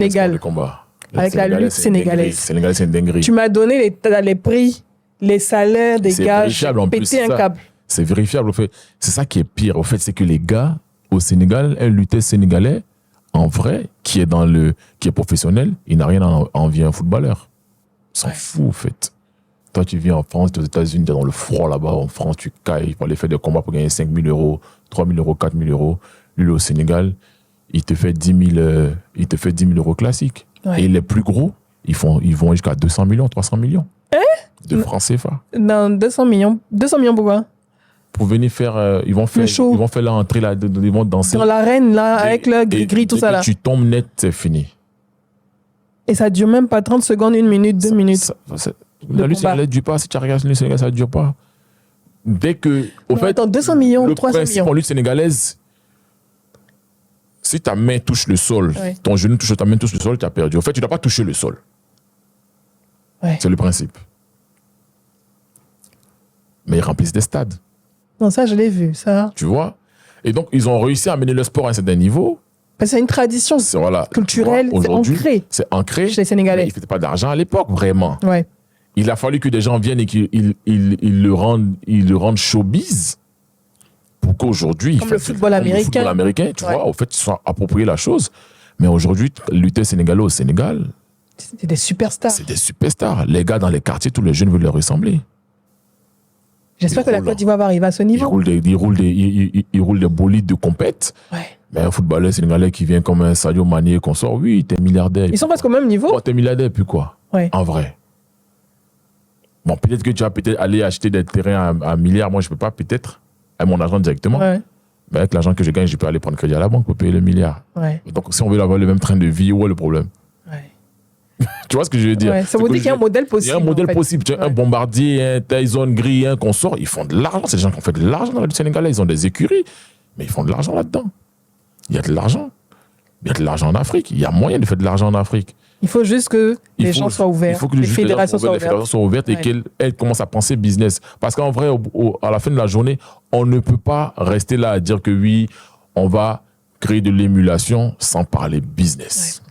Sénégal. Le combat. Avec la lutte sénégalaise. Sénégalais, c'est une dinguerie. Tu m'as donné les prix, les salaires des gars. Vérifiable en plus. Pété un câble. C'est vérifiable. Au fait. C'est ça qui est pire. Au fait, c'est que les gars au Sénégal, un lutteur sénégalais, en vrai, qui est professionnel, il n'a rien à envier un footballeur. Il s'en fout, au fait. Toi, tu vis en France, aux États-Unis, tu es dans le froid là-bas. En France, tu cailles pour aller faire des combats pour gagner 5 000 euros, 3 000 euros, 4 000 euros. Lui, au Sénégal, il te fait 10 000 euros classiques. Ouais. Et les plus gros, ils vont jusqu'à 200 millions, 300 millions de francs CFA. Non, 200 millions. 200 millions pourquoi? Pour venir faire, ils vont faire l'entrée là, ils vont danser. Dans l'arène là, avec le gris, tout ça là. Tu tombes net, c'est fini. Et ça dure même pas 30 secondes, 1 minute, 2 minutes. La lutte sénégalaise ne dure pas. Si tu regardes le Sénégal, ça ne dure pas. Dès que, au fait, attends, 200 millions, le 300 principe millions. en lutte sénégalaise, si ta main touche le sol, ton genou touche ta main touche le sol, tu as perdu. Au fait, tu ne dois pas toucher le sol. Ouais. C'est le principe. Mais ils remplissent des stades. Non, ça, je l'ai vu, ça. Tu vois? Et donc, ils ont réussi à amener le sport à un certain niveau. C'est une tradition culturelle, c'est ancré. C'est ancré. Chez les Sénégalais. Ils ne faisaient pas d'argent à l'époque, vraiment. Ouais. Il a fallu que des gens viennent et qu'ils le rendent showbiz pour qu'aujourd'hui... Comme le football américain. Tu vois, au fait, ils se sont appropriés la chose. Mais aujourd'hui, lutter sénégalais au Sénégal... C'est des superstars. C'est des superstars. Les gars dans les quartiers, tous les jeunes veulent leur ressembler. J'espère que la Côte d'Ivoire va arriver à ce niveau. Ils roulent des bolides de compète. Ouais. Mais un footballeur sénégalais qui vient comme un Sadio Mané qu'on sort, oui, t'es milliardaire. Ils sont presque au même niveau. Bon, t'es milliardaire, puis quoi? Ouais. En vrai. Bon, peut-être que tu vas peut-être aller acheter des terrains à milliards. Moi, je ne peux pas, peut-être, avec mon argent directement. Ouais. Mais avec l'argent que je gagne, je peux aller prendre crédit à la banque pour payer le milliard. Ouais. Donc, si on veut avoir le même train de vie, où est le problème? Ouais. Tu vois ce que je veux dire? Ouais. Ça veut dire qu'il y a un modèle possible. Il y a un modèle possible. Tu as un Bombardier, un Tyson Gris, un consort, ils font de l'argent. C'est des gens qui ont fait de l'argent dans le Sénégalais. Ils ont des écuries, mais ils font de l'argent là-dedans. Il y a de l'argent. Il y a de l'argent en Afrique. Il y a moyen de faire de l'argent en Afrique. Il faut juste que les gens soient ouverts. Il faut que les fédérations soient ouvertes. Et qu'elles commencent à penser business. Parce qu'en vrai, à la fin de la journée, on ne peut pas rester là à dire que oui, on va créer de l'émulation sans parler business. Ouais.